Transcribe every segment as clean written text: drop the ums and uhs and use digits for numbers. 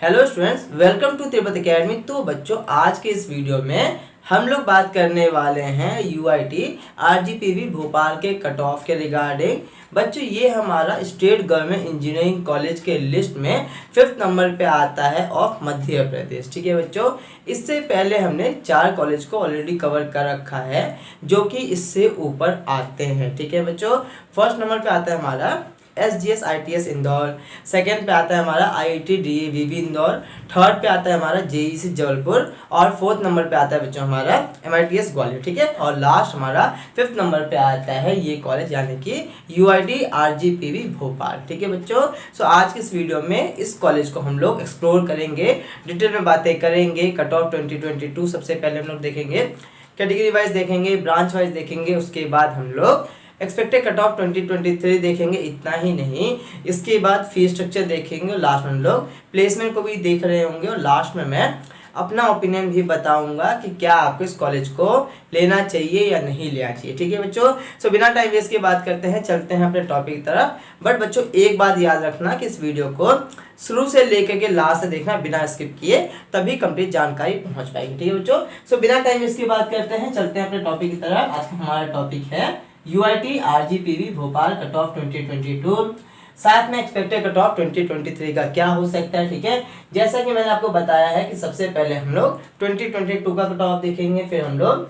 Hello students, welcome to Tibet academy. तो बच्चों, आज के इस वीडियो में हम लोग बात करने वाले हैं यूआईटी आरजीपीवी भोपाल के कट ऑफ के रिगार्डिंग। बच्चों, ये हमारा स्टेट गवर्नमेंट इंजीनियरिंग कॉलेज के लिस्ट में 5th नंबर पे आता है ऑफ मध्य प्रदेश। ठीक है बच्चों, इससे पहले हमने 4 कॉलेज को ऑलरेडी कवर कर रखा है जो कि इससे ऊपर आते हैं। ठीक है बच्चों, फर्स्ट नंबर पे आता है हमारा SGS ITS इंदौर, सेकेंड पे आता है हमारा IIT DAVV इंदौर, थर्ड पे आता है हमारा JEC जबलपुर और फोर्थ नंबर पे आता है बच्चों हमारा MITS ग्वालियर। ठीक है, और लास्ट हमारा 5th नंबर पे आता है ये कॉलेज यानी कि UIT RGPV भोपाल। ठीक है बच्चों, सो आज के इस वीडियो में इस कॉलेज को हम लोग एक्सप्लोर करेंगे, डिटेल में बातें करेंगे। कट ऑफ 2022 सबसे पहले हम लोग देखेंगे, कैटेगरी वाइज देखेंगे, ब्रांच वाइज देखेंगे, उसके बाद हम लोग एक्सपेक्टेड कट ऑफ 2023 देखेंगे। इतना ही नहीं, इसके बाद फी स्ट्रक्चर देखेंगे और लास्ट में हम लोग प्लेसमेंट को भी देख रहे होंगे और लास्ट में मैं अपना ओपिनियन भी बताऊंगा कि क्या आपको इस कॉलेज को लेना चाहिए या नहीं लेना चाहिए। ठीक है बच्चों, सो बिना टाइम वेस्ट के बात करते हैं, चलते हैं अपने टॉपिक की तरफ। बट बच्चों, एक बात याद रखना कि इस वीडियो को शुरू से लेकर के लास्ट से देखना बिना स्किप किए, तभी कंप्लीट जानकारी पहुंच पाएगी। ठीक है बच्चों, सो बिना टाइम वेस्ट की बात करते हैं, चलते हैं अपने टॉपिक की तरफ। आज का हमारा टॉपिक है UIT RGPV Bhopal cut off 2022, साथ में एक्सपेक्टेड कट ऑफ 2023 का क्या हो सकता है। ठीक है, जैसा कि मैंने आपको बताया है कि सबसे पहले हम लोग 2022 का कट ऑफ देखेंगे, फिर हम लोग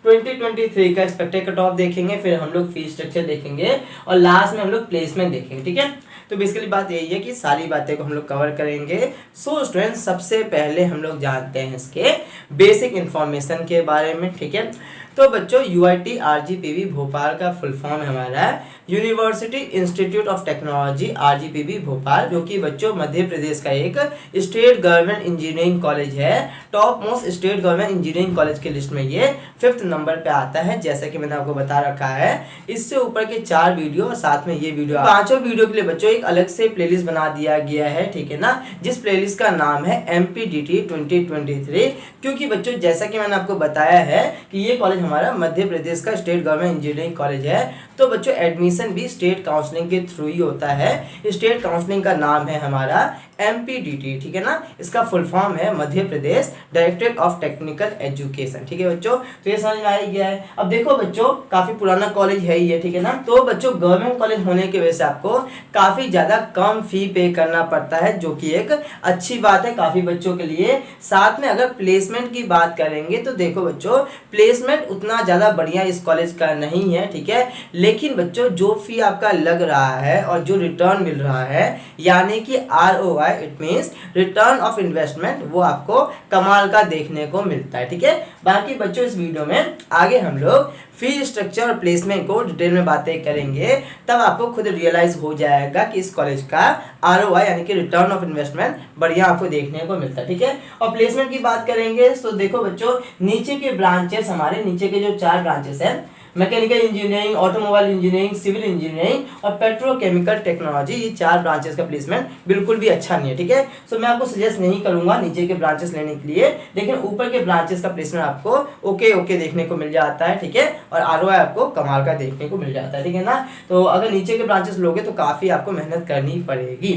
2023 का एक्सपेक्टेड कट ऑफ देखेंगे, फिर हम लोग फीस स्ट्रक्चर देखेंगे और लास्ट में हम लोग प्लेसमेंट देखेंगे। ठीक है, तो बेसिकली बात यही है कि सारी बातें को हम लोग कवर करेंगे। सो स्टूडेंट्स, सबसे पहले हम लोग जानते हैं इसके बेसिक इंफॉर्मेशन के बारे में। ठीक है, तो बच्चों, UIT RGPV भोपाल का फुल फॉर्म हमारा university institute of technology RGPV Bhopal, जो कि बच्चों मध्य प्रदेश का एक स्टेट गवर्नमेंट इंजीनियरिंग कॉलेज है। Top most state government engineering college के लिस्ट में ये 5th नंबर पे आता है, जैसा कि मैंने आपको बता रखा है। इससे ऊपर के 4 वीडियो और साथ में ये वीडियो, पांचों वीडियो के लिए बच्चों एक अलग से प्लेलिस्ट बना दिया गया है। ठीक है ना, जिस प्लेलिस्ट का नाम है MPDT 2023, क्योंकि बच्चों जैसा कि मैंने आपको बताया है कि ये कॉलेज हमारा मध्य प्रदेश का स्टेट गवर्नमेंट इंजीनियरिंग कॉलेज है, तो बच्चों एडमिशन भी स्टेट काउंसलिंग के थ्रू ही होता है। स्टेट काउंसलिंग का नाम है हमारा MPDT। ठीक है ना, इसका फुल फॉर्म है मध्य Pradesh directorate of technical education. ठीक है बच्चों, तो ये समझ में आ गया है। अब देखो बच्चों, काफी पुराना कॉलेज है ये। ठीक है ना, तो बच्चों गवर्नमेंट कॉलेज होने की वजह से आपको काफी ज्यादा कम फी पे करना पड़ता है, जो कि एक अच्छी बात है काफी बच्चों के लिए। साथ में अगर प्लेसमेंट की बात करेंगे तो देखो बच्चों, प्लेसमेंट उतना ज्यादा बढ़िया इस कॉलेज का नहीं है। ठीक है, लेकिन बच्चों जो फी आपका लग रहा है और जो रिटर्न मिल रहा है यानी कि ROI, it means return of investment, वो आपको कमाल का देखने को मिलता है। ठीक है, बाकी बच्चों इस वीडियो में आगे हम लोग फी स्ट्रक्चर और प्लेसमेंट को डिटेल में बातें करेंगे, तब आपको खुद रियलाइज हो जाएगा कि इस कॉलेज का ROI यानी कि रिटर्न ऑफ इन्वेस्टमेंट बढ़िया आपको देखने को मिलता है। ठीक है, और प्लेसमेंट की बात करेंगे तो देखो बच्चों, नीचे के ब्रांचेस, हमारे नीचे के जो 4 ब्रांचेस हैं, mechanical engineering, automobile engineering, civil engineering और पेट्रोकेमिकल टेक्नोलॉजी, ये 4 ब्रांचेस का प्लेसमेंट बिल्कुल भी अच्छा नहीं है। ठीक है, सो मैं आपको सजेस्ट नहीं करूंगा नीचे के ब्रांचेस लेने के लिए, लेकिन ऊपर के ब्रांचेस का प्लेसमेंट आपको ओके देखने को मिल जाता है। ठीक है, और ROI आपको कमाल का देखने को मिल जाता है। ठीक है ना, तो अगर नीचे के ब्रांचेस लोगे तो काफी आपको मेहनत करनी पड़ेगी।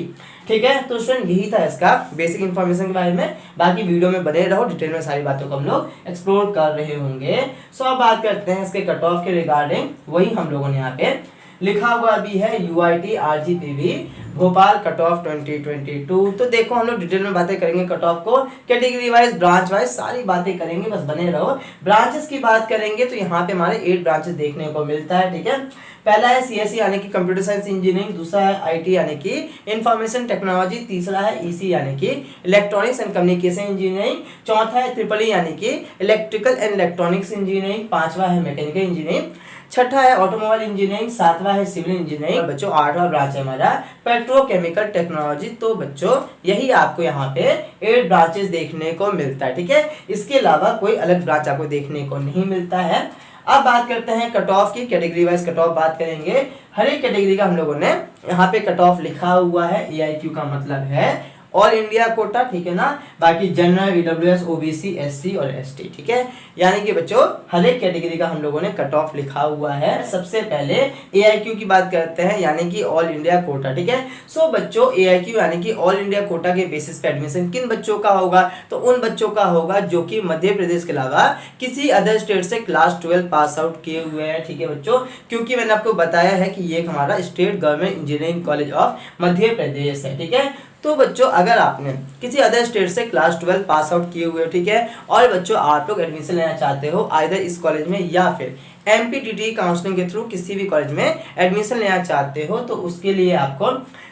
ठीक है, तो स्टूडेंट यही था इसका बेसिक इन्फॉर्मेशन के बारे में। बाकी वीडियो में बने रहो, डिटेल में सारी बातों को हम लोग एक्सप्लोर कर रहे होंगे। सो अब बात करते हैं इसके कट ऑफ के रिगार्डिंग। वही हम लोगों ने यहाँ पे लिखा हुआ भी है UIT RGPV Bhopal cut off 2022। तो देखो, हम लोग डिटेल में बातें करेंगे कट ऑफ को, कैटेगरी वाइज, ब्रांच वाइज सारी बातें करेंगे, बस बने रहो। ब्रांचेस की बात करेंगे तो यहाँ पे हमारे 8 ब्रांचेस देखने को मिलता है। ठीक है, पहला है CSE यानी कि कंप्यूटर साइंस इंजीनियरिंग, दूसरा है IT यानी कि इंफॉर्मेशन टेक्नोलॉजी, तीसरा है EC यानी कि इलेक्ट्रॉनिक्स एंड कम्युनिकेशन इंजीनियरिंग, चौथा है EEE यानी कि इलेक्ट्रिकल एंड इलेक्ट्रॉनिक्स इंजीनियरिंग, पांचवा है मैकेनिकल इंजीनियरिंग, छठा है ऑटोमोबाइल इंजीनियरिंग, सातवां है सिविल इंजीनियरिंग, बच्चों 8वां ब्रांच है हमारा पेट्रोकेमिकल टेक्नोलॉजी। तो बच्चों यही आपको यहाँ पे 8 ब्रांचेस देखने को मिलता है। ठीक है, इसके अलावा कोई अलग ब्रांच आपको देखने को नहीं मिलता है। अब बात करते हैं कट ऑफ की, कैटेगरी वाइज कट ऑफ बात करेंगे। हर एक कैटेगरी का हम लोगों ने यहाँ पे कट ऑफ लिखा हुआ है। AIQ का मतलब है ऑल इंडिया कोटा, ठीक है ना। बाकी जनरल, ईडब्ल्यूएस, ओबीसी, एससी और एसटी, ठीक है। यानी कि बच्चों हर एक कैटेगरी का हम लोगों ने कट ऑफ लिखा हुआ है। सबसे पहले एआईक्यू की बात करते हैं, यानी कि ऑल इंडिया कोटा, ठीक है। सो बच्चों एआईक्यू यानी कि ऑल इंडिया कोटा के बेसिस पे एडमिशन किन बच्चों का होगा, तो उन बच्चों का होगा जो कि मध्य प्रदेश के अलावा किसी अदर स्टेट से क्लास 12 पास आउट किए हुए हैं, ठीक है बच्चों। क्योंकि मैंने आपको बताया है कि ये हमारा state government engineering college of Madhya Pradesh है, ठीक है। तो बच्चों अगर आपने किसी अदर स्टेट से क्लास 12 पास आउट किए हुए हो, ठीक है, और बच्चों आप लोग एडमिशन लेना चाहते हो आइदर इस कॉलेज में या फिर एमपीटीटी काउंसलिंग के थ्रू किसी भी कॉलेज में एडमिशन लेना चाहते हो, तो उसके लिए आपको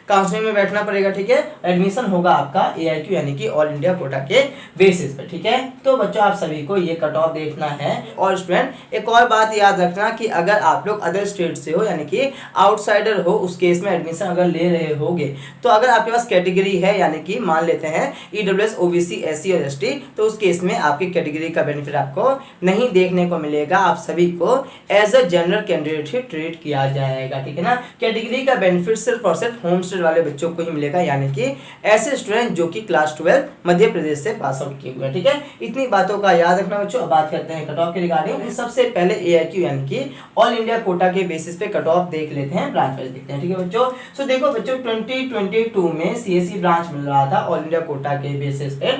काउंसलिंग में बैठना पड़ेगा, ठीक है। एडमिशन होगा आपका एआईक्यू यानी कि ऑल इंडिया कोटा के बेसिस पे, ठीक है। तो बच्चों आप सभी को ये कट ऑफ देखना है। और स्टूडेंट एक और बात याद रखना कि अगर आप लोग अदर स्टेट से हो यानी कि आउटसाइडर हो, उस केस में एडमिशन अगर ले रहे होगे, तो अगर आपके पास कैटेगरी है यानी कि मान लेते हैं ईडब्ल्यूएस, ओबीसी, एससी और एसटी, तो उस केस में आपकी कैटेगरी का बेनिफिट आपको नहीं देखने को मिलेगा। आप सभी को एज अ जनरल कैंडिडेट ही ट्रीट किया जाएगा, ठीक है ना। कैटेगरी का बेनिफिट सिर्फ और सिर्फ होम स्टेट वाले बच्चों को ही मिलेगा, यानी कि ऐसे स्टूडेंट जो कि क्लास 12 मध्य प्रदेश से पास आउट किए हुए हैं, ठीक है। इतनी बातों का याद रखना बच्चों। अब बात करते हैं कट ऑफ के रिगार्डिंग। सबसे पहले एआईक्यू यानी कि ऑल इंडिया कोटा के बेसिस पे कट ऑफ देख लेते हैं, ब्रांच वाइज देखते हैं, ठीक है बच्चों। सो देखो बच्चों 2022 में सीएससी ब्रांच मिल रहा था ऑल इंडिया कोटा के बेसिस पे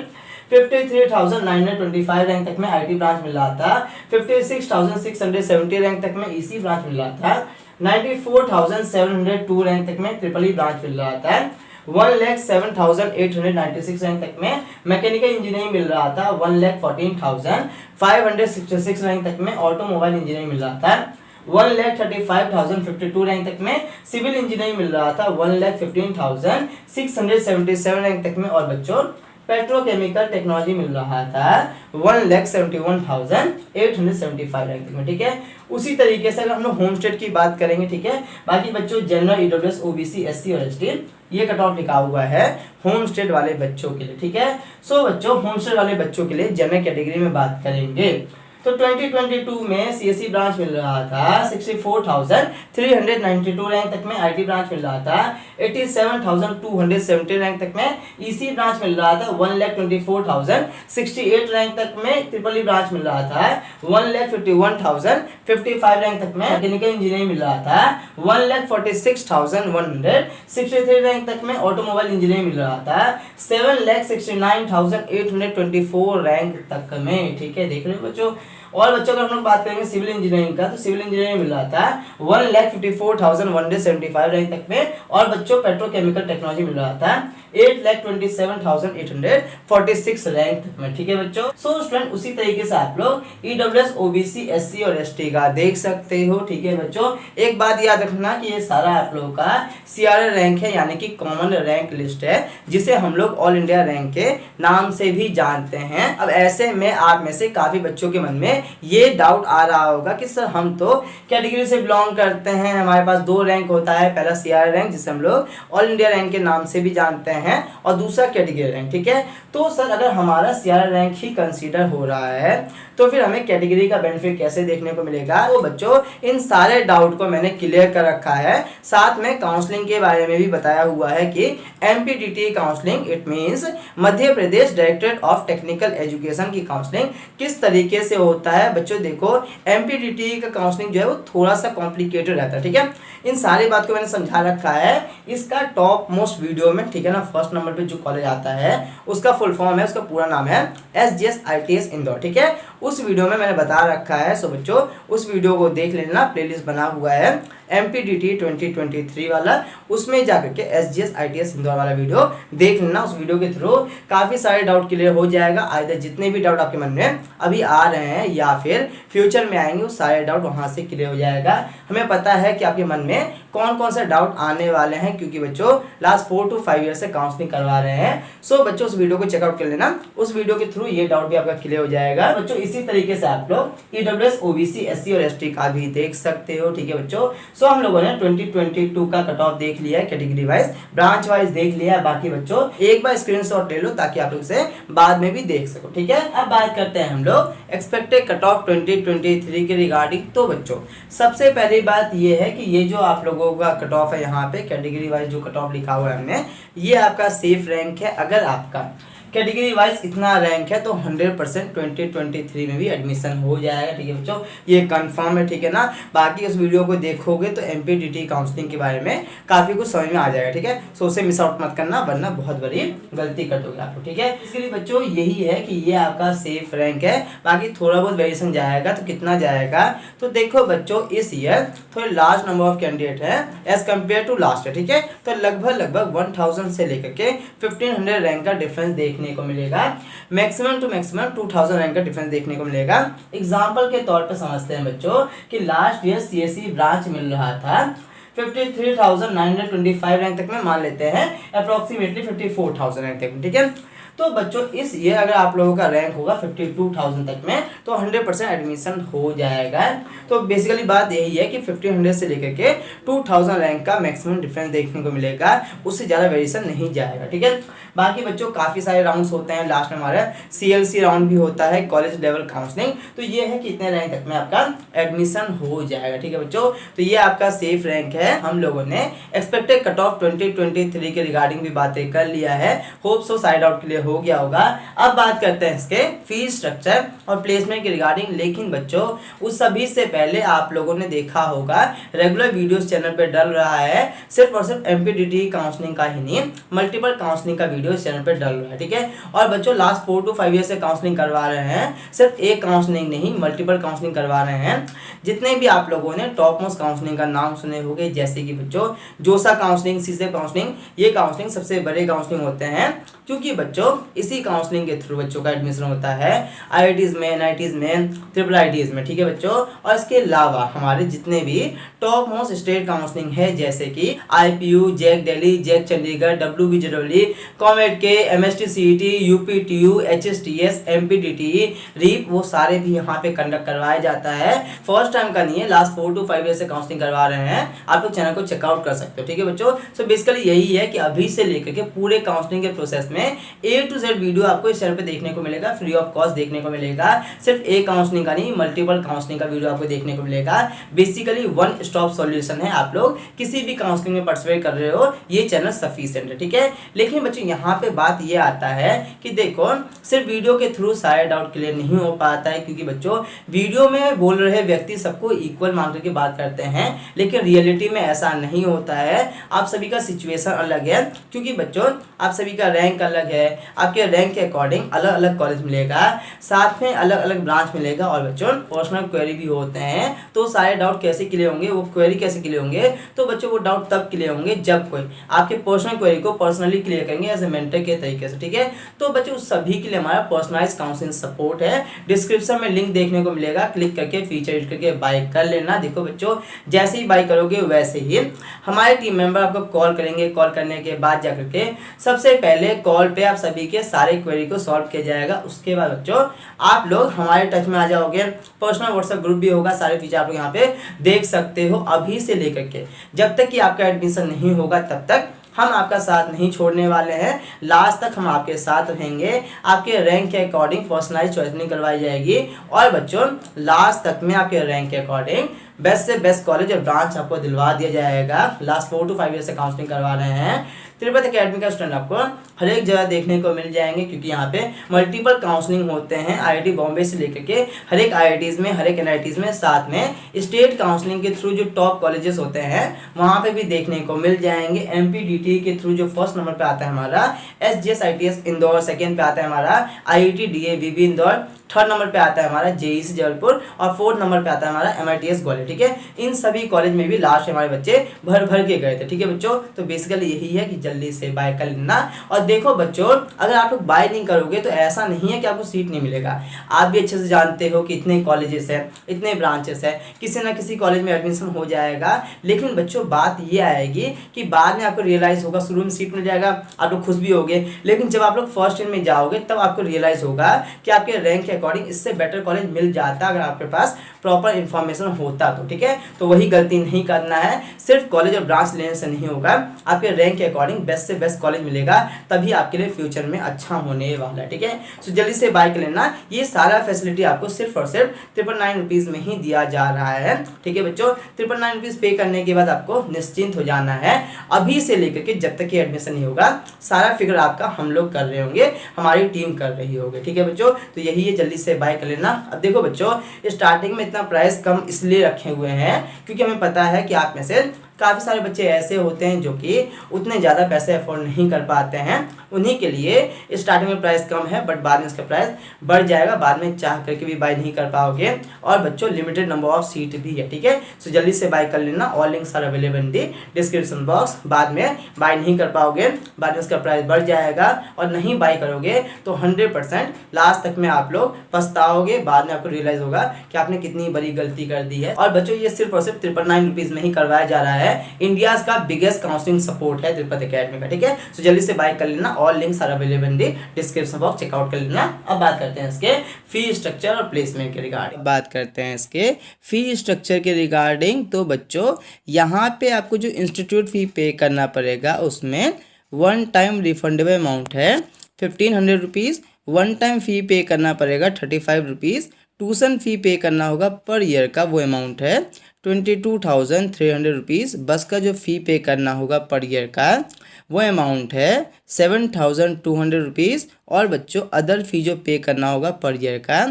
53,925 रैंक तक में आईटी ब्रांच मिल रहा था, 56,670 रैंक तक में ईसी ब्रांच मिल रहा था, 94,702 रैंक तक में ट्रिपल ई ब्रांच मिल रहा था, 1,07,896 रैंक तक में मैकेनिकल इंजीनियरिंग मिल रहा था, 1,14,566 रैंक तक में ऑटोमोबाइल इंजीनियरिंग मिल रहा था, 1,35,052 रैंक तक में सिविल इंजीनियरिंग मिल रहा था, 1,15,677 रैंक तक में, और बच्चों पेट्रोकेमिकल टेक्नोलॉजी मिल रहा था 1,71,875 रैंक तक में, ठीक है। उसी तरीके से अगर हम लोग होम स्टेट की बात करेंगे, ठीक है, बाकी बच्चों जनरल, ईडब्ल्यूएस, ओबीसी, एससी और एसटी ये कट ऑफ लिखा हुआ है होम स्टेट वाले बच्चों के लिए, ठीक है। सो बच्चों होम स्टेट वाले बच्चों के लिए जनरल कैटेगरी में बात करेंगे तो 2022 में सीएससी ब्रांच मिल रहा था 64,392 रैंक तक में, आईटी ब्रांच मिल रहा था 87,270 रैंक तक में, ईसी ब्रांच मिल रहा था 1,24,068 रैंक तक में, ट्रिपल ई ब्रांच मिल रहा था 1,51,055 रैंक तक में, मैकेनिकल इंजीनियरिंग मिल रहा था 1,46,163 रैंक तक में, ऑटोमोबाइल इंजीनियरिंग मिल रहा था 7,69,824 रैंक तक में, ठीक है। देख रहे हो बच्चों। और बच्चों अगर हम लोग बात करेंगे सिविल इंजीनियरिंग का, तो सिविल इंजीनियरिंग मिल रहा था 1,54,175 रैंक तक में, और बच्चों पेट्रोकेमिकल टेक्नोलॉजी मिल रहा था 8,27,846 रैंक तक में, ठीक है बच्चों। सो स्टूडेंट उसी तरीके से आप लोग ईडब्ल्यूएस, ओबीसी, एससी और एसटी का देख सकते हो, ठीक है बच्चों। एक बात याद रखना कि ये सारा आप लोगों का सीआरए रैंक है, यानी कि कॉमन रैंक लिस्ट है, जिसे हम लोग ऑल इंडिया रैंक के नाम से भी जानते हैं। अब ऐसे में आप में से काफी बच्चों के मन में ये डाउट आ रहा होगा कि सर हम तो कैटेगरी से बिलोंग करते हैं, हमारे पास 2 रैंक होता है, पहला सीआरए रैंक जिसे हम लोग ऑल इंडिया रैंक के नाम से भी जानते हैं, और दूसरा कैटेगरी रैंक, ठीक है। तो सर अगर हमारा सीआरए रैंक ही कंसीडर हो रहा है तो फिर हमें कैटेगरी का बेनिफिट कैसे देखने को मिलेगा। तो बच्चों इन सारे डाउट को मैंने क्लियर कर रखा है, साथ में काउंसलिंग के बारे में भी बताया हुआ है कि MPTT counselling it means Madhya Pradesh directorate of technical education की काउंसलिंग किस तरीके से होता है। बच्चों देखो एमपीटीटी का काउंसलिंग जो है वो थोड़ा सा कॉम्प्लिकेटेड रहता है, ठीक है। इन सारी बात को मैंने समझा रखा है इसका टॉप मोस्ट वीडियो में, ठीक है ना। फर्स्ट नंबर पे जो कॉलेज आता है उसका फुल फॉर्म है, उसका पूरा नाम है एसजीएस आईटीएस इंदौर, ठीक है। उस वीडियो में मैंने बता रखा है। सो बच्चों उस वीडियो को देख लेना, प्लेलिस्ट बना हुआ है एमपीटीटी 2023 वाला, उसमें जाकर के एसजीएस आईटीएस इंदौर वाला वीडियो देख लेना। उस वीडियो के थ्रू काफी सारे डाउट क्लियर हो जाएगा। आइदर जितने भी डाउट आपके मन में अभी आ रहे हैं या फिर फ्यूचर में आएंगे, वो सारे डाउट वहां से क्लियर हो जाएगा। हमें पता है कि आपके मन में कौन कौन से डाउट आने वाले हैं, क्योंकि बच्चों लास्ट 4 to 5 ईयर से काउंसलिंग करवा रहे हैं। सो बच्चों उस वीडियो को चेकआउट कर लेना, उस वीडियो के थ्रू ये डाउट भी आपका क्लियर हो जाएगा। बच्चों इसी तरीके से आप लोग ईडब्ल्यूएस, ओबीसी, एससी और एसटी का भी देख सकते हो, ठीक है बच्चों। सो हम लोगों ने 2022 का कट ऑफ देख लिया है, कैटेगरी वाइज, ब्रांच वाइज देख लिया है। बाकी बच्चों एक बार स्क्रीनशॉट ले लो ताकि आप लोग से बाद में भी देख सको, ठीक है। अब बात करते हैं हम लोग एक्सपेक्टेड कट ऑफ 2023 के रिगार्डिंग। तो बच्चों सबसे पहली बात ये है कि ये जो आप लोगों का कट ऑफ है यहाँ पे कैटेगरी वाइज जो कट ऑफ लिखा हुआ है हमने, ये आपका सेफ रैंक है। अगर आपका कैटेगरी वाइज इतना रैंक है तो 100% 2023 में भी एडमिशन हो जाएगा। ठीक है बच्चों, ये कंफर्म है। ठीक है ना, बाकी उस वीडियो को देखोगे तो एमपीटीटी काउंसलिंग के बारे में काफ़ी कुछ समझ में आ जाएगा। ठीक है, सो उसे मिस आउट मत करना वरना बहुत बड़ी गलती कर दोगे आप लोग। ठीक है, इसके लिए बच्चों यही है कि ये आपका सेफ रैंक है। बाकी थोड़ा बहुत वेरिएशन जाएगा तो कितना जाएगा, तो देखो बच्चों इस ईयर थोड़े लार्ज नंबर ऑफ कैंडिडेट है as compare to last year. ठीक है, तो लगभग 1000 से लेकर के 1500 रैंक का डिफरेंस देखने को मिलेगा। मैक्सिमम टू मैक्सिमम 2000 रैंक का डिफरेंस देखने को मिलेगा। एग्जांपल के तौर पे समझते हैं बच्चों कि लास्ट ईयर सीएससी ब्रांच मिल रहा था 53,925 रैंक तक में, मान लेते हैं अप्रोक्सीमेटली 54,000 रैंक तक में। ठीक है, तो बच्चों इस ईयर अगर आप लोगों का रैंक होगा 52,000 तक में तो 100% एडमिशन हो जाएगा। तो बेसिकली बात यही है कि 1500 से लेकर के 2000 रैंक का मैक्सिमम डिफरेंस देखने को मिलेगा, उससे ज़्यादा वेरिएशन नहीं जाएगा। ठीक है, बाकी बच्चों काफ़ी सारे राउंड्स होते हैं। लास्ट में हमारा CLC राउंड भी होता है, कॉलेज लेवल काउंसलिंग। तो ये है कि इतने रैंक तक में आपका एडमिशन हो जाएगा। ठीक है बच्चों, तो ये आपका सेफ रैंक है। हम लोगों ने एक्सपेक्टेड कट ऑफ 2023 के रिगार्डिंग भी बातें कर लिया है। होप सो साइड आउट के लिए हो गया होगा। अब बात करते हैं इसके फीस स्ट्रक्चर और प्लेसमेंट के रिगार्डिंग। लेकिन बच्चों उस सभी से पहले आप लोगों ने देखा होगा रेगुलर वीडियोस चैनल पे डल रहा है, सिर्फ और सिर्फ एमपीटीटी काउंसलिंग का ही नहीं, मल्टीपल काउंसलिंग का वीडियो चैनल पे डल रहा है। ठीक है, और बच्चों लास्ट 4 to 5 ईयर से काउंसलिंग करवा रहे हैं, सिर्फ एक काउंसलिंग नहीं मल्टीपल काउंसलिंग करवा रहे हैं। जितने भी आप लोगों ने टॉप मोस्ट काउंसलिंग का नाम सुने होंगे, जैसे कि बच्चों जोसा काउंसलिंग, सीसे काउंसलिंग, ये काउंसलिंग सबसे बड़े काउंसलिंग होते हैं, क्योंकि बच्चों इसी काउंसलिंग के थ्रू बच्चों का एडमिशन होता है IITs में, NITs में, ट्रिपल IITs में। ठीक है बच्चों, और इसके अलावा हमारे जितने भी टॉप मोस्ट स्टेट काउंसलिंग है, जैसे कि IPU, JAC Delhi, JAC Chandigarh, WBJEE, COMEDK, MST CET, UPTU, HSTS, MPTT, REAP, वो सारे भी यहाँ पे कंडक्ट करवाया जाता है। फर्स्ट टाइम का नहीं है, लास्ट 4 to 5 ईयर से काउंसलिंग करवा रहे हैं। आप लोग चैनल को चेकआउट कर सकते हो। ठीक है बच्चों, सो बेसिकली यही है कि अभी से लेकर के पूरे काउंसलिंग के प्रोसेस में A to Z वीडियो आपको इस चैनल पे देखने को मिलेगा, फ्री ऑफ कॉस्ट देखने को मिलेगा। सिर्फ एक काउंसलिंग का नहीं, मल्टीपल काउंसलिंग का वीडियो आपको देखने को मिलेगा। बेसिकली वन स्टॉप सॉल्यूशन है। आप लोग किसी भी काउंसलिंग में पार्टिसिपेट कर रहे हो, ये चैनल सफिशिएंट है। ठीक है, लेकिन बच्चों यहाँ पे बात ये आता है कि देखो सिर्फ वीडियो के थ्रू सारे डाउट क्लियर नहीं हो पाता है, क्योंकि बच्चों वीडियो में बोल रहे व्यक्ति सबको इक्वल मान करके बात करते हैं, लेकिन रियलिटी में ऐसा नहीं होता है। आप सभी का सिचुएशन अलग है, क्योंकि बच्चों आप सभी का रैंक अलग है। आपके रैंक के अकॉर्डिंग अलग अलग कॉलेज मिलेगा, साथ में अलग अलग ब्रांच मिलेगा, और बच्चों पर्सनल क्वेरी भी होते हैं। तो सारे डाउट कैसे क्लियर होंगे, वो क्वेरी कैसे क्लियर होंगे, तो बच्चों वो डाउट तब क्लियर होंगे जब कोई आपके पर्सनल क्वेरी को पर्सनली क्लियर करेंगे एज ए मेंटर के तरीके से। ठीक है, तो बच्चों सभी के लिए हमारा पर्सनलाइज काउंसलिंग सपोर्ट है। डिस्क्रिप्शन में लिंक देखने को मिलेगा, क्लिक करके फीचर यूज करके बाय कर लेना। देखो बच्चों जैसे ही बाय करोगे वैसे ही हमारे टीम मेंबर आपको कॉल करेंगे। कॉल करने के बाद जाकर के सबसे पहले कॉल पे आप सभी के सारे क्वेरी को सॉल्व किया जाएगा। उसके बाद बच्चों आप लोग हमारे टच में आ जाओगे, पर्सनल व्हाट्सएप ग्रुप भी होगा, सारे फीचर आप लोग यहाँ पे देख सकते हो। अभी से लेकर के जब तक कि आपका एडमिशन नहीं होगा तब तक हम आपका साथ नहीं छोड़ने वाले हैं। लास्ट तक हम आपके साथ रहेंगे। आपके रैंक के अकॉर्डिंग पर्सनलाइज चॉइसिंग करवाई जाएगी, और बच्चों लास्ट तक में आपके रैंक के अकॉर्डिंग बेस्ट से बेस्ट कॉलेज और ब्रांच आपको दिलवा दिया जाएगा। लास्ट 4 to 5 ईयर से काउंसलिंग करवा रहे हैं। तिरुपति अकेडमी का स्टूडेंट आपको हर एक जगह देखने को मिल जाएंगे, क्योंकि यहाँ पे मल्टीपल काउंसलिंग होते हैं। IIT बॉम्बे से लेकर के हर एक IITs में, हर एक NITs में, साथ में स्टेट काउंसलिंग के थ्रू जो टॉप कॉलेजेस होते हैं वहाँ पे भी देखने को मिल जाएंगे। MPDT के थ्रू जो फर्स्ट नंबर पे आता है हमारा SGS ITS इंदौर, सेकेंड पे आता है हमारा IIT DAVB Indore, third number पे आता है हमारा JEC जबलपुर, और फोर्थ नंबर पे आता है हमारा MITS ग्वालियर। ठीक है, इन सभी कॉलेज में भी लास्ट हमारे बच्चे भर भर के गए थे। ठीक है बच्चों, तो बेसिकली यही है कि जल्दी से बाय कर लेना। और देखो बच्चों अगर आप लोग बाय नहीं करोगे तो ऐसा नहीं है कि आपको सीट नहीं मिलेगा। आप भी अच्छे से जानते हो कि इतने कॉलेजेस है, इतने ब्रांचेस है, किसी ना किसी कॉलेज में एडमिशन हो जाएगा। लेकिन बच्चों बात ये आएगी कि बाद में आपको रियलाइज होगा, शुरू में सीट मिल जाएगा, आप लोग खुश भी होगे, लेकिन जब आप लोग फर्स्ट ईयर में जाओगे तब आपको रियलाइज होगा कि आपके रैंक के अकॉर्डिंग इससे बेटर कॉलेज मिल जाता अगर आपके पास प्रॉपर इन्फॉर्मेशन होता तो, ठीक है। तो वही गलती नहीं करना है, सिर्फ कॉलेज और ब्रांच लेने से नहीं होगा, आपके रैंक के अकॉर्डिंग बेस्ट से बेस्ट कॉलेज मिलेगा, तभी आपके लिए फ्यूचर में अच्छा होने वाला है, ठीक है। सो जल्दी से बाय कर लेना, ये सारा फैसिलिटी आपको सिर्फ और सिर्फ 999 रुपीज़ में ही दिया जा रहा है, ठीक है बच्चों। 999 रुपीज़ पे करने के बाद आपको निश्चिंत हो जाना है। अभी से लेकर के जब तक कि एडमिशन नहीं होगा सारा फिगर आपका हम लोग कर रहे होंगे, हमारी टीम कर रही होगी, ठीक है बच्चों। तो यही है, जल्दी से बाय कर लेना। अब देखो बच्चों, स्टार्टिंग में इतना प्राइस कम इसलिए रखे हुए हैं क्योंकि हमें पता है कि आप में से काफ़ी सारे बच्चे ऐसे होते हैं जो कि उतने ज़्यादा पैसे अफोर्ड नहीं कर पाते हैं, उन्हीं के लिए स्टार्टिंग में प्राइस कम है, बट बाद में इसका प्राइस बढ़ जाएगा, बाद में चाह करके भी बाय नहीं कर पाओगे। और बच्चों लिमिटेड नंबर ऑफ सीट भी है, ठीक है। सो जल्दी से बाय कर लेना, all links are available in the description box. बाद में बाय नहीं कर पाओगे, बाद में इसका प्राइस बढ़ जाएगा, और नहीं बाय करोगे तो 100% लास्ट तक में आप लोग पछताओगे, बाद में आपको रियलाइज होगा कि आपने कितनी बड़ी गलती कर दी है। और बच्चों ये सिर्फ और सिर्फ 999 रुपीज़ में ही करवाया जा रहा है, इंडिया का बिगेस्ट काउंसलिंग सपोर्ट है तिरुपति एकेडमी का, ठीक है। सो जल्दी से बाय कर लेना, all links are available in the description box, checkout कर लेना। अब बात करते हैं इसके फी स्ट्रक्चर और प्लेसमेंट के रिगार्डिंग। बात करते हैं इसके फी स्ट्रक्चर के रिगार्डिंग। तो बच्चों यहाँ पे आपको जो इंस्टीट्यूट फी पे करना पड़ेगा उसमें वन टाइम रिफंडेबल अमाउंट है 1500 रुपीज़, वन टाइम फी पे करना पड़ेगा 35 रुपीज़, ट्यूशन फी पे करना होगा पर ईयर का वो अमाउंट है 22,300 रुपीज़, बस का जो फ़ी पे करना होगा पर ईयर का वो अमाउंट है 7,200 रुपीज़, और बच्चों अदर फी जो पे करना होगा पर ईयर का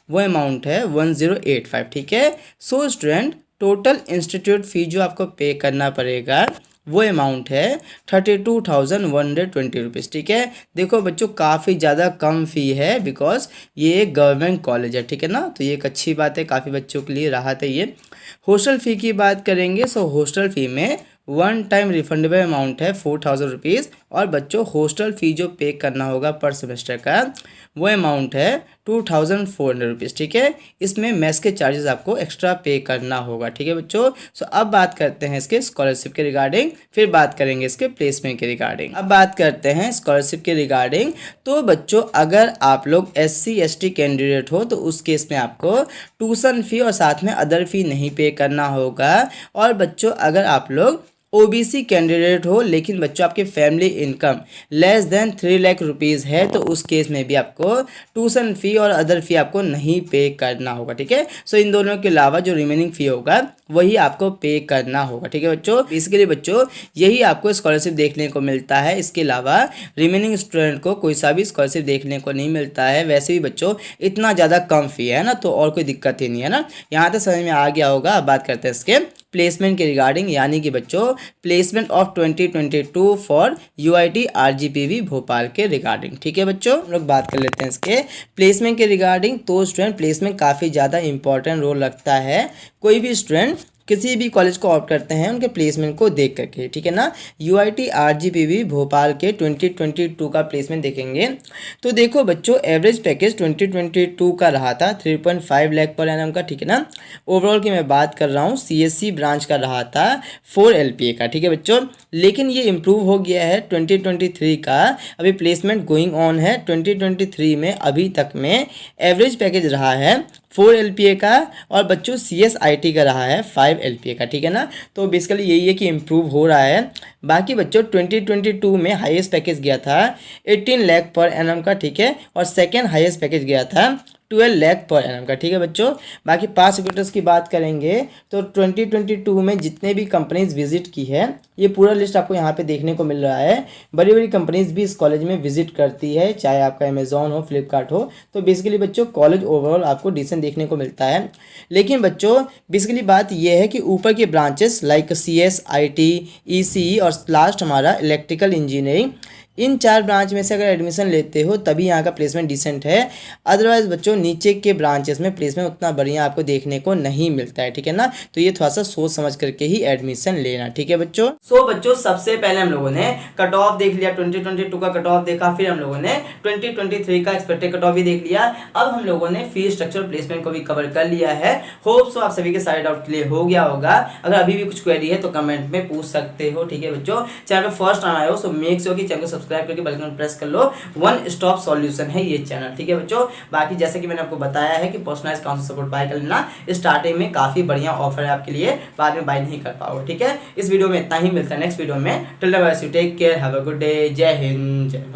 वो अमाउंट है 1085, ठीक है। सो स्टूडेंट टोटल इंस्टीट्यूट फ़ी जो आपको पे करना पड़ेगा वो अमाउंट है 32,120 रुपीज़, ठीक है। देखो बच्चों काफ़ी ज़्यादा कम फ़ी है, बिकॉज ये एक गवर्नमेंट कॉलेज है, ठीक है ना, तो ये एक अच्छी बात है, काफ़ी बच्चों के लिए राहत है ये। हॉस्टल फ़ी की बात करेंगे, सो हॉस्टल फ़ी में वन टाइम रिफंडेबल अमाउंट है 4,000 रुपीज़, और बच्चों हॉस्टल फ़ी जो पे करना होगा पर सेमेस्टर का वो अमाउंट है 2,400 रुपीज़, ठीक है। इसमें मेस के चार्जेस आपको एक्स्ट्रा पे करना होगा, ठीक है बच्चों। सो अब बात करते हैं इसके स्कॉलरशिप के रिगार्डिंग, फिर बात करेंगे इसके प्लेसमेंट के रिगार्डिंग। अब बात करते हैं स्कॉलरशिप के रिगार्डिंग। तो बच्चों अगर आप लोग SC ST कैंडिडेट हो तो उस केस में आपको ट्यूशन फ़ी और साथ में अदर फ़ी नहीं पे करना होगा। और बच्चों अगर आप लोग OBC कैंडिडेट हो लेकिन बच्चों आपकी family income less than 3 lakh rupees है तो उस केस में भी आपको ट्यूशन फ़ी और अदर फ़ी आपको नहीं पे करना होगा, ठीक है। सो इन दोनों के अलावा जो रिमेनिंग फ़ी होगा वही आपको पे करना होगा, ठीक है बच्चों। बेसिकली बच्चों यही आपको स्कॉलरशिप देखने को मिलता है, इसके अलावा रिमेनिंग स्टूडेंट को कोई सा भी स्कॉलरशिप देखने को नहीं मिलता है। वैसे भी बच्चों इतना ज़्यादा कम फ़ी है ना, तो और कोई दिक्कत ही नहीं है ना। यहाँ तक समझ में आ गया होगा। अब बात करते हैं इसके प्लेसमेंट के रिगार्डिंग, यानी कि बच्चों placement of 2022 for UIT RGPV Bhopal के रिगार्डिंग, ठीक है बच्चों। हम लोग बात कर लेते हैं इसके प्लेसमेंट के रिगार्डिंग। तो स्टूडेंट प्लेसमेंट काफ़ी ज़्यादा इंपॉर्टेंट रोल रखता है। कोई भी स्टूडेंट किसी भी कॉलेज को ऑप्ट करते हैं उनके प्लेसमेंट को देख करके, ठीक है ना। UIT RGPV भोपाल के 2022 का प्लेसमेंट देखेंगे तो देखो बच्चों एवरेज पैकेज 2022 का रहा था 3.5 लाख पर एनम का, ठीक है ना। ओवरऑल की मैं बात कर रहा हूँ CSC ब्रांच का रहा था 4 LPA का, ठीक है बच्चों। लेकिन ये इम्प्रूव हो गया है 2023 का, अभी प्लेसमेंट गोइंग ऑन है। 2023 में अभी तक में एवरेज पैकेज रहा है 4 LPA का, और बच्चों CSIT का रहा है 5 LPA का, ठीक है ना। तो बेसिकली यही है कि इम्प्रूव हो रहा है। बाकी बच्चों 2022 में हाईएस्ट पैकेज गया था 18 लाख पर एनम का, ठीक है, और सेकेंड हाईएस्ट पैकेज गया था 12 लाख पर एनम का, ठीक है बच्चों। बाकी पास रिक्रूटर्स की बात करेंगे तो 2022 में जितने भी कंपनीज विजिट की है ये पूरा लिस्ट आपको यहाँ पे देखने को मिल रहा है। बड़ी बड़ी कंपनीज भी इस कॉलेज में विजिट करती है, चाहे आपका अमेजॉन हो, फ्लिपकार्ट हो। तो बेसिकली बच्चों कॉलेज ओवरऑल आपको डिसेंट देखने को मिलता है। लेकिन बच्चों बेसिकली बात यह है कि ऊपर के ब्रांचेस लाइक CSIT, ECE और लास्ट हमारा इलेक्ट्रिकल इंजीनियरिंग, इन 4 ब्रांच में से अगर एडमिशन लेते हो तभी यहाँ का प्लेसमेंट डिसेंट है। अदरवाइज बच्चों नीचे के ब्रांचेस में प्लेसमेंट उतना बढ़िया आपको देखने को नहीं मिलता है, ठीक है ना। तो ये थोड़ा सा सोच समझ करके ही एडमिशन लेना, ठीक है बच्चों। बच्चों सबसे पहले हम लोगों ने कट ऑफ देख लिया, 2022 का कट ऑफ देखा, फिर हम लोगों ने 2023 का एक्सपेक्टेड कट ऑफ भी देख लिया। अब हम लोगों ने फी स्ट्रक्चर प्लेसमेंट को भी कवर कर लिया है। होप सो आप सभी के सारे डाउट क्लियर हो गया होगा। अगर अभी भी कुछ क्वेरी है तो कमेंट में पूछ सकते हो, ठीक है बच्चों। चैनल पर फर्स्ट टाइम आए हो सो मेक श्योर कि चैनल को सब्सक्राइब करके बेल आइकन प्रेस कर लो। वन स्टॉप सॉल्यूशन है ये चैनल, ठीक है बच्चों। बाकी जैसे कि मैंने आपको बताया है कि पर्सनलाइज काउंसलिंग सपोर्ट बाय कर लेना, स्टार्टिंग में काफी बढ़िया ऑफर है आपके लिए, बाद में बाय नहीं कर पाओगे, ठीक है। इस वीडियो में इतना ही, मिलता है नेक्स्ट वीडियो में। Till then bye, take care, have a good day, Jai Hind, जय भारत।